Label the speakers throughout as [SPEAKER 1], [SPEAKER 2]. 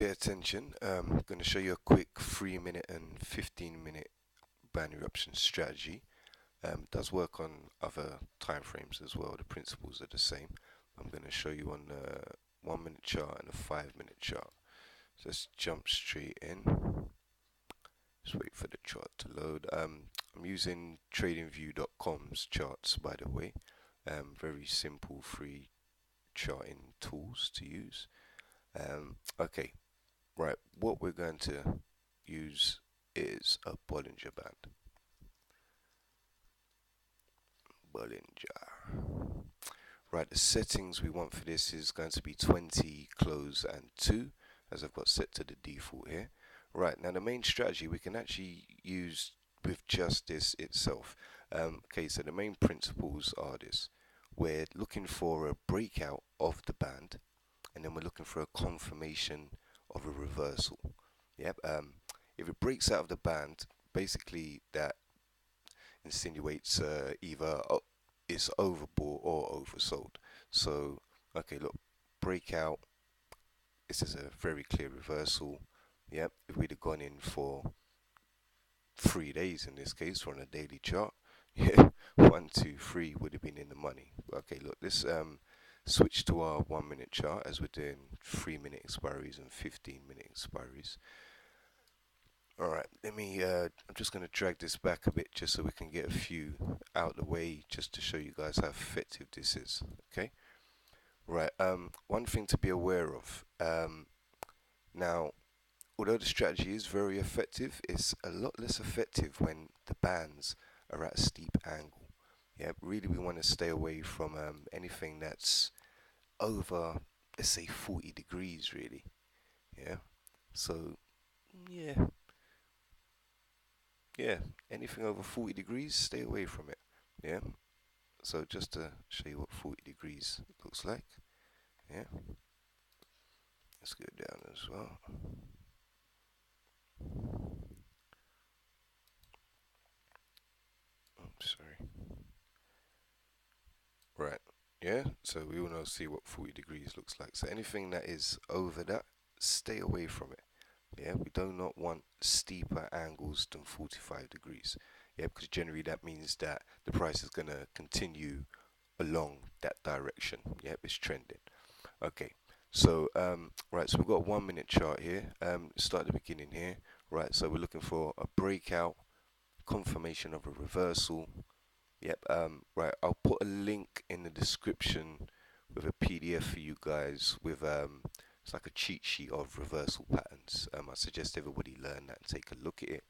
[SPEAKER 1] Pay attention. I'm going to show you a quick 3 minute and 15 minute band eruption strategy. It does work on other time frames as well. The principles are the same. I'm going to show you on the 1 minute chart and a 5 minute chart. So let's jump straight in. Just wait for the chart to load. I'm using tradingview.com's charts, by the way. Very simple, free charting tools to use. Okay, right. What we're going to use is a Bollinger Band. Bollinger. Right, the settings we want for this is going to be 20, close, and 2, as I've got set to the default here. Right, now the main strategy we can actually use with just this itself. Okay, so the main principles are this. We're looking for a breakout of the band, and then we're looking for a confirmation of a reversal. Yep. If it breaks out of the band, basically that insinuates either it's overbought or oversold. So, okay, look, breakout. This is a very clear reversal. Yep. If we'd have gone in for 3 days in this case, on a daily chart, yeah, 1, 2, 3 would have been in the money. Okay, look, let's switch to our 1 minute chart as we're doing 3 minute expiries and 15 minute expiries. Alright, I'm just going to drag this back a bit just so we can get a few out the way just to show you guys how effective this is. Okay, right, one thing to be aware of, now, although the strategy is very effective, it's a lot less effective when the bands are at a steep angle. Yeah, really we want to stay away from anything that's over, let's say, 40 degrees really. Yeah, so yeah, yeah, anything over 40 degrees, stay away from it. Yeah, so just to show you what 40 degrees looks like. Yeah, let's go down as well. Oh, sorry. Right, yeah, so we all know see what 40 degrees looks like. So anything that is over that, stay away from it. Yeah, we do not want steeper angles than 45 degrees. Yeah, because generally that means that the price is going to continue along that direction. Yep, it's trending. Okay, so right, so we've got a 1 minute chart here. Start at the beginning here. Right, so we're looking for a breakout, confirmation of a reversal. Yep. Right, I'll put a link in the description with a PDF for you guys with it's like a cheat sheet of reversal patterns. I suggest everybody learn that and take a look at it.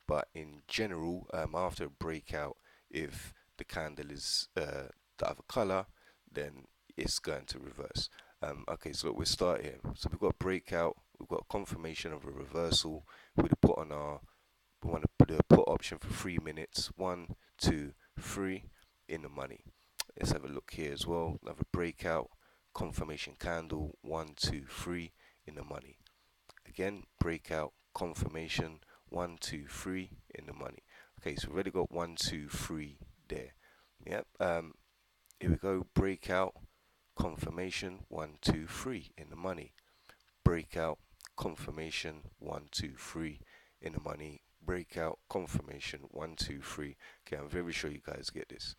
[SPEAKER 1] But in general, after a breakout, if the candle is the other color, then it's going to reverse. Okay, so we'll start here. So we've got breakout, we've got confirmation of a reversal. We want to put a put option for 3 minutes. 1, 2, 3 in the money. Let's have a look here as well. Another breakout, confirmation candle. 1, 2, 3 in the money. Again, breakout, confirmation. 1, 2, 3 in the money. Okay, so we've already got 1, 2, 3 there. Yep. Here we go. Breakout, confirmation. 1, 2, 3 in the money. Breakout, confirmation. 1, 2, 3 in the money. Breakout, confirmation. 1, 2, 3. Okay, I'm very sure you guys get this.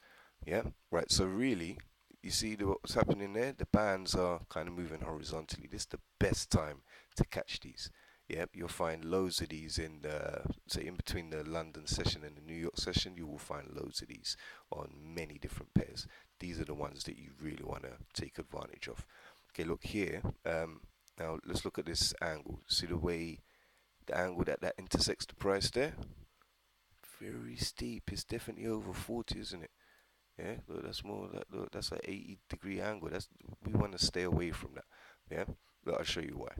[SPEAKER 1] Yeah. Right. So really, you see what's happening there? The bands are kind of moving horizontally. This is the best time to catch these. Yep, you'll find loads of these in the, say, in between the London session and the New York session. You will find loads of these on many different pairs. These are the ones that you really want to take advantage of. Okay, look here. Now let's look at this angle. See the angle that intersects the price there? Very steep. It's definitely over 40, isn't it? Yeah, look, that's more that. Look, that's an 80-degree angle. We want to stay away from that. Yeah, look, I'll show you why.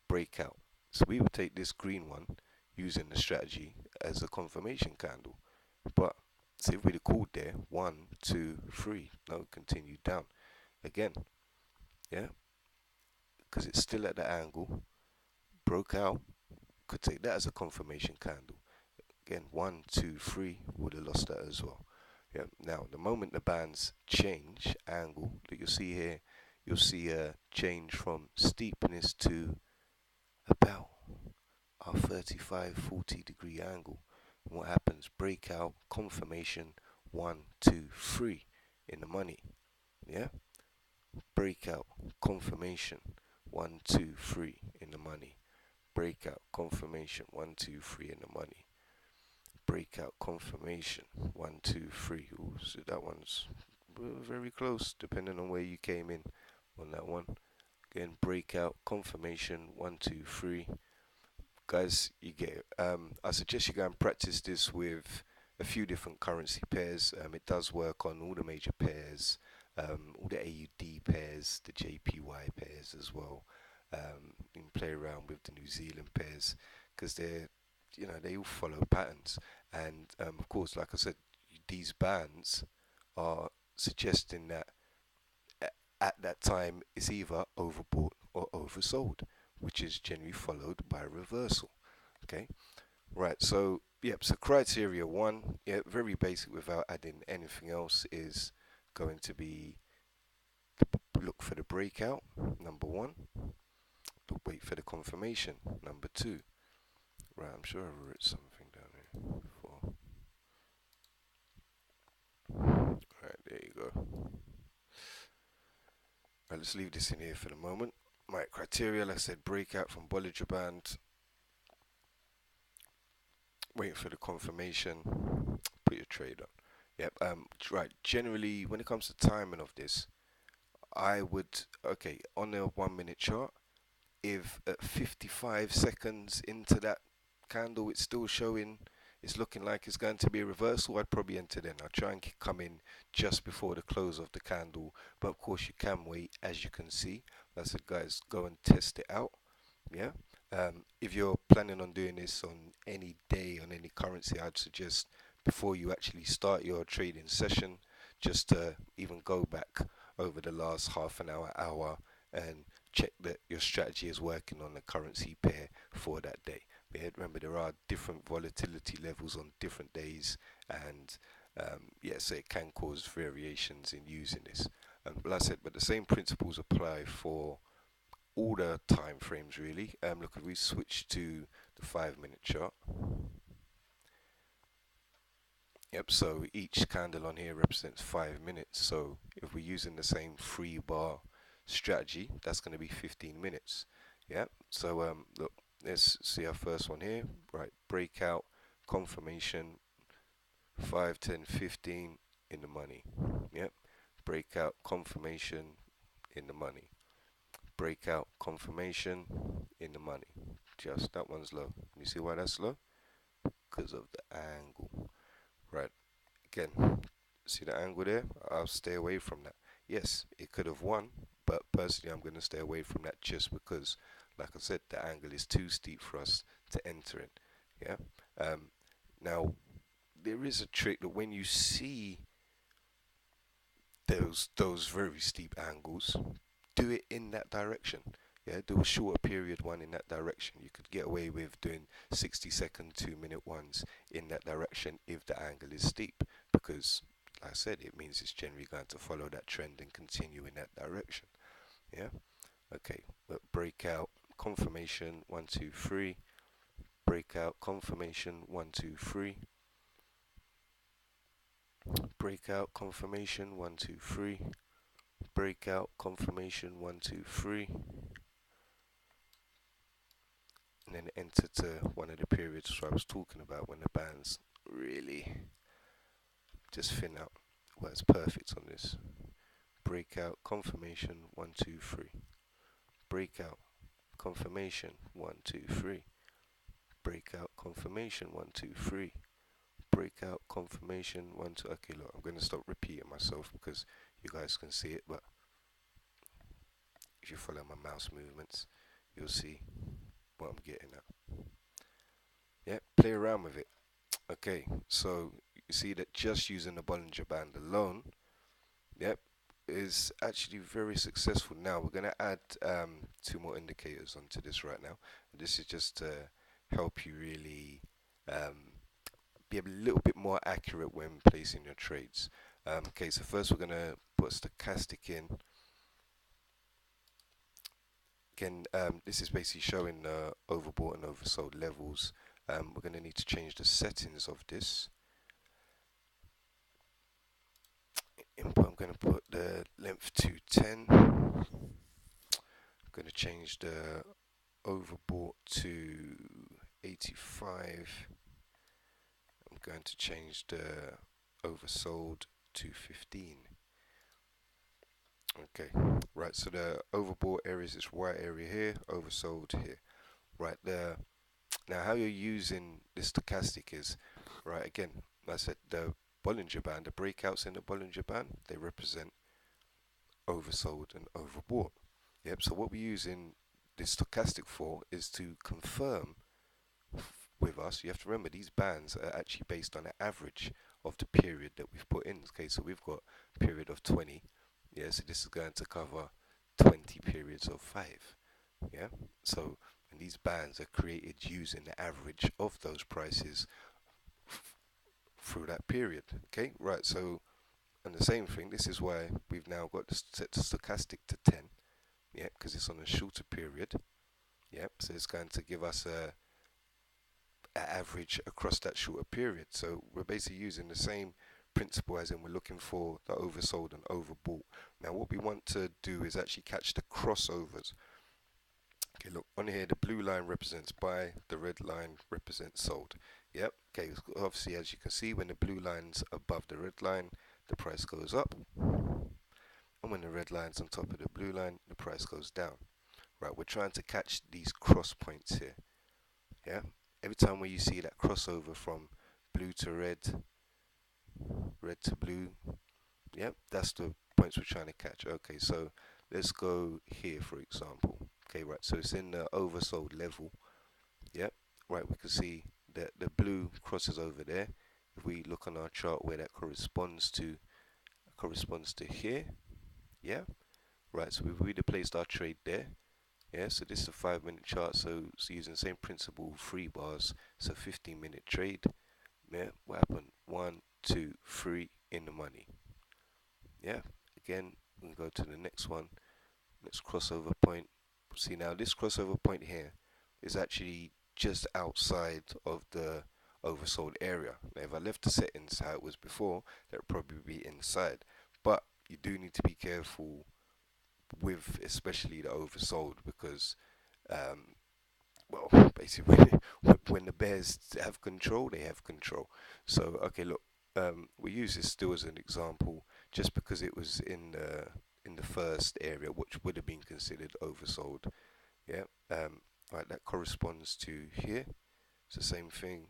[SPEAKER 1] Breakout. So we would take this green one using the strategy as a confirmation candle, but see if we'd have called there 1, 2, 3. No, continue down again. Yeah, because it's still at the angle. Broke out. Could take that as a confirmation candle. Again, 1, 2, 3 would have lost that as well. Yeah. Now, the moment the bands change angle, that you'll see here, you'll see a change from steepness to about our 35-40 degree angle. And what happens? Breakout, confirmation, 1, 2, 3 in the money. Yeah? Breakout, confirmation, 1, 2, 3 in the money. Breakout, confirmation, 1, 2, 3 in the money. Breakout, confirmation, 1, 2, 3. Ooh, so that one's very close, depending on where you came in on that one. Again, breakout, confirmation, 1, 2, 3. Guys, you get it. I suggest you go and practice this with a few different currency pairs. It does work on all the major pairs, all the AUD pairs, the JPY pairs as well. You can play around with the New Zealand pairs because they all follow patterns. And of course, like I said, these bands are suggesting that at that time it's either overbought or oversold, which is generally followed by a reversal. Okay, right. So yep. So criteria one, yeah, very basic without adding anything else, is going to be look for the breakout. Number one, wait for the confirmation. Number two, right. I'm sure I wrote something down here before. Right, there you go. Right, let's leave this in here for the moment. Right, criteria, like I said, breakout from Bollinger Band, waiting for the confirmation, put your trade on. Yep, right, generally, when it comes to timing of this, I would, okay, on a 1 minute chart, if at 55 seconds into that candle it's still showing, it's looking like it's going to be a reversal, I'd probably enter then. I'll try and come in just before the close of the candle, but of course you can wait, as you can see. Like I said, guys, go and test it out. Yeah. If you're planning on doing this on any day on any currency, I'd suggest before you actually start your trading session, just to even go back over the last half an hour, and check that your strategy is working on the currency pair for that day. But remember, there are different volatility levels on different days, and yeah, so it can cause variations in using this. But like I said, but the same principles apply for all the time frames really. Look, if we switch to the 5 minute chart, yep, so each candle on here represents 5 minutes. So if we're using the same 3 bar strategy, that's going to be 15 minutes. Yeah, so look, let's see our first one here. Right, breakout, confirmation, 5, 10, 15 in the money. Yep, breakout, confirmation in the money. Breakout, confirmation in the money. Just that one's low. You see why that's low? Because of the angle. Right, again, see the angle there? I'll stay away from that. Yes, it could have won, but personally I'm going to stay away from that just because, like I said, the angle is too steep for us to enter in. Yeah. Now there is a trick that when you see those very steep angles, do it in that direction. Yeah, do a shorter period one in that direction. You could get away with doing 60-second, 2 minute ones in that direction if the angle is steep, because, like I said, it means it's generally going to follow that trend and continue in that direction. Yeah. Okay. But breakout, confirmation, 1, 2, 3. Breakout, confirmation, 1, 2, 3. Breakout, confirmation, 1, 2, 3. Breakout, confirmation, 1, 2, 3. And then enter to one of the periods I was talking about when the bands really just thin out. Well, it's perfect on this. Breakout, confirmation, 1, 2, 3. Breakout, confirmation, 1, 2, 3. Breakout, confirmation, 1, 2, 3. Breakout, confirmation, 1, 2. Okay, look, I'm going to stop repeating myself because you guys can see it, but if you follow my mouse movements, you'll see what I'm getting at. Yeah, play around with it. Okay, so you see that just using the Bollinger Band alone, yep, is actually very successful. Now we're going to add 2 more indicators onto this right now. This is just to help you really be a little bit more accurate when placing your trades. Okay, so first we're going to put stochastic in again, this is basically showing overbought and oversold levels. We're going to need to change the settings of this. Input, I'm going to put the length to 10. I'm going to change the overbought to 85. I'm going to change the oversold to 15. Okay, right, so the overbought area is this white area here, oversold here. Right there. Now, how you're using this stochastic is, right, again, like I said, the Bollinger Band, the breakouts in the Bollinger Band, they represent oversold and overbought. Yep, so what we're using this stochastic for is to confirm with us. You have to remember these bands are actually based on an average of the period that we've put in. Okay, so we've got a period of 20. Yeah, so this is going to cover 20 periods of 5. Yeah, so and these bands are created using the average of those prices through that period. Okay, right, so and the same thing, this is why we've now got to set the stochastic to 10. Yeah, because it's on a shorter period. Yeah, so it's going to give us a average across that shorter period. So we're basically using the same principle as in we're looking for the oversold and overbought. Now what we want to do is actually catch the crossovers. Okay, look, on here the blue line represents buy, the red line represents sold. Yep, okay, obviously as you can see, when the blue line's above the red line, the price goes up. And when the red line's on top of the blue line, the price goes down. Right, we're trying to catch these cross points here. Yeah, every time where you see that crossover from blue to red, red to blue, yep, that's the points we're trying to catch. Okay, so let's go here for example. Okay, right, so it's in the oversold level. Yep, right, we can see that the blue crosses over there. If we look on our chart where that corresponds to here. Yeah, right, so we've already placed our trade there. Yeah, so this is a 5-minute chart, so using the same principle, 3 bars, so 15-minute trade. Yeah, what happened? 1, 2, 3 in the money. Yeah, again, we can go to the next one, next crossover point. See now, this crossover point here is actually just outside of the oversold area. Now, if I left the settings how it was before, that would probably be inside. But you do need to be careful with especially the oversold because well, basically when the bears have control, they have control. So okay, look, we use this still as an example just because it was in the first area, which would have been considered oversold. Yeah, right, that corresponds to here. It's the same thing,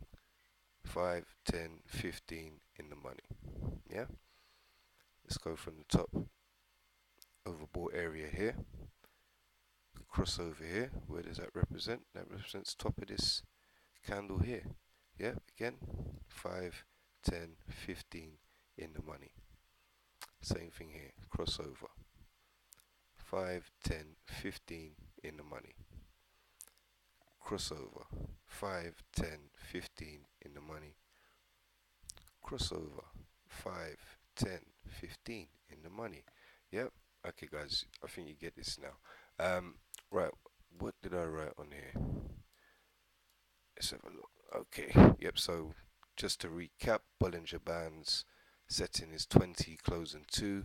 [SPEAKER 1] 5, 10, 15 in the money. Yeah, let's go from the top overbought area here. Crossover here, where does that represent? That represents top of this candle here. Yeah, again, 5, 10, 15 in the money. Same thing here, crossover. 5, 10, 15 in the money. Crossover. 5, 10, 15 in the money. Crossover. 5, 10, 15 in the money. Yep. Okay, guys, I think you get this now. Right, what did I write on here? Let's have a look. Okay, yep, so just to recap, Bollinger Band's setting is 20, closing 2.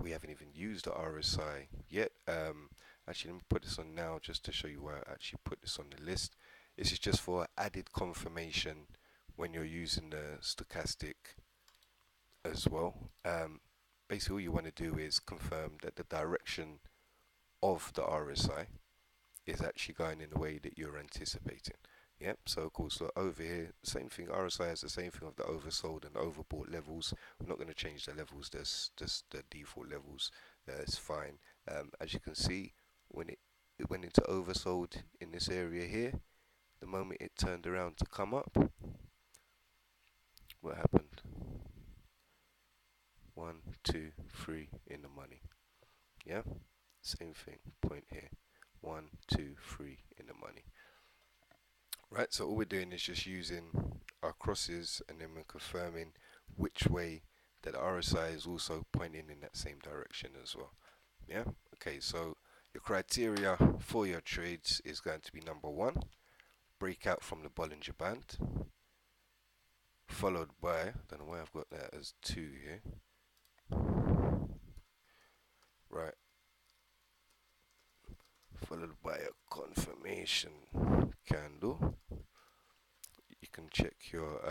[SPEAKER 1] We haven't even used the RSI yet. Actually, let me put this on now just to show you why I actually put this on the list. This is just for added confirmation when you're using the stochastic as well. Basically, all you want to do is confirm that the direction of the RSI is actually going in the way that you're anticipating. Yep, so of course, look, over here, same thing, RSI has the same thing of the oversold and overbought levels. We're not going to change the levels, there's just the default levels, it's fine. As you can see, when it went into oversold in this area here, the moment it turned around to come up, what happened? 1, 2, 3 in the money. Yeah, same thing, point here, 1, 2, 3 in the money. Right, so all we're doing is just using our crosses and then we're confirming which way that RSI is also pointing in that same direction as well. Yeah, okay, so criteria for your trades is going to be number one, breakout from the Bollinger Band, followed by, I don't know why I've got that as 2 here, right, followed by a confirmation candle. You can check your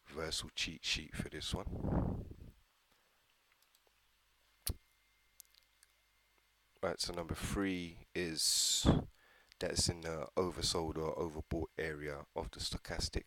[SPEAKER 1] reversal cheat sheet for this one. Right, so number 3 is that's in the oversold or overbought area of the stochastic.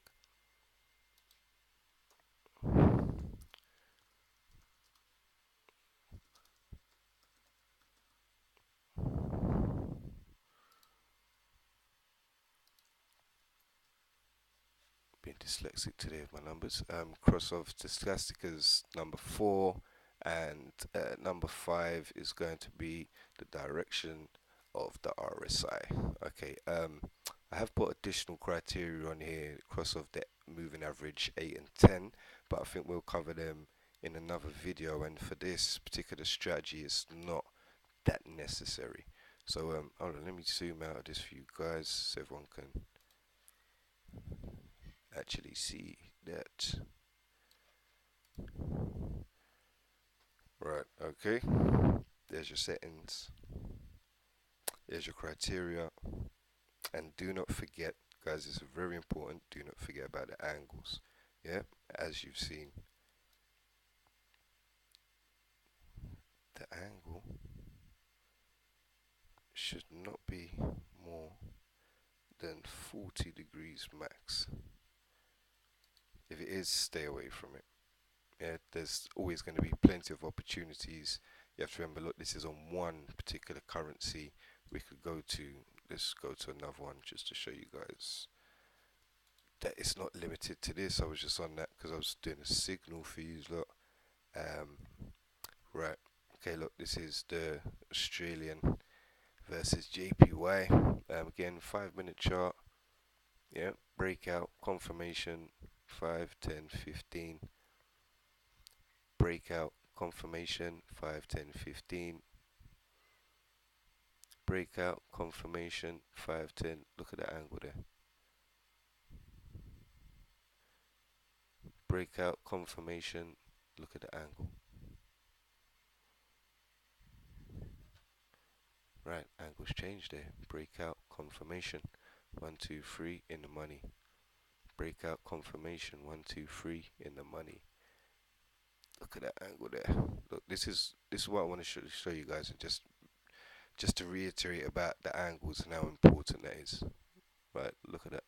[SPEAKER 1] Being dyslexic today with my numbers. Cross of stochastic is number 4, and number 5 is going to be the direction of the RSI. Okay, I have put additional criteria on here, cross of the moving average 8 and 10, but I think we'll cover them in another video, and for this particular strategy it's not that necessary. So hold on, let me zoom out of this for you guys so everyone can actually see that. Right, okay, there's your settings, there's your criteria, and do not forget, guys, it's very important, do not forget about the angles. Yeah, as you've seen, the angle should not be more than 40 degrees max. If it is, stay away from it. Yeah, there's always going to be plenty of opportunities. You have to remember, look, this is on one particular currency. We could go to, let's go to another one just to show you guys that it's not limited to this. I was just on that because I was doing a signal for you, look. Right, okay, look, this is the Australian versus JPY. Again, 5-minute chart. Yeah, breakout, confirmation, 5, 10, 15. Breakout, confirmation, 5, 10, 15. Breakout, confirmation, 5, 10. Look at the angle there. Breakout, confirmation, look at the angle. Right, angles changed there. Breakout, confirmation, 1, 2, 3 in the money. Breakout, confirmation, 1, 2, 3 in the money. Look at that angle there. Look, this is what I want to show you guys, and just to reiterate about the angles and how important that is. Right, look at that,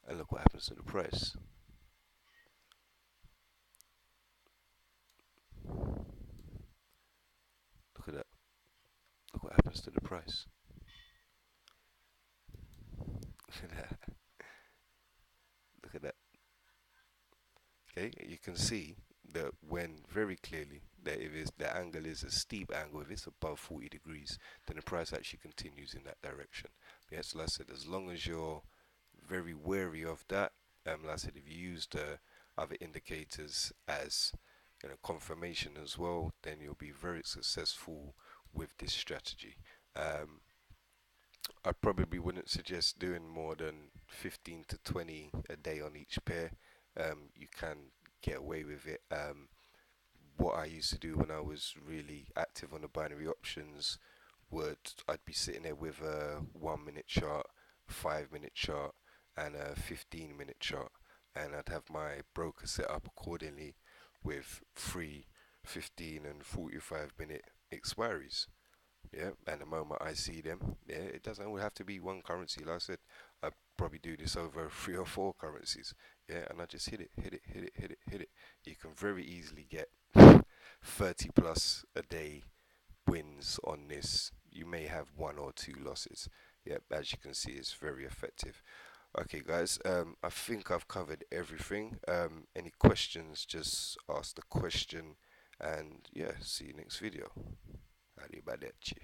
[SPEAKER 1] and look what happens to the price. Look at that. Look what happens to the price. Look at that. Look at that. Okay, you can see that when very clearly that if the angle is a steep angle, if it's above 40 degrees, then the price actually continues in that direction. Yes, like I said, as long as you're very wary of that, like I said, if you use the other indicators as confirmation as well, then you'll be very successful with this strategy. I probably wouldn't suggest doing more than 15 to 20 a day on each pair. You can get away with it. What I used to do when I was really active on the binary options I'd be sitting there with a 1-minute chart, 5-minute chart, and a 15-minute chart, and I'd have my broker set up accordingly with 3, 15, and 45-minute expiries. Yeah, and the moment I see them, yeah, it doesn't always have to be one currency. Like I said, I probably do this over 3 or 4 currencies. Yeah, and I just hit it, hit it, hit it, hit it, hit it. You can very easily get 30 plus a day wins on this. You may have 1 or 2 losses. Yeah, as you can see, it's very effective. Okay, guys, I think I've covered everything. Any questions, just ask the question, and yeah, see you next video. Arrivederci.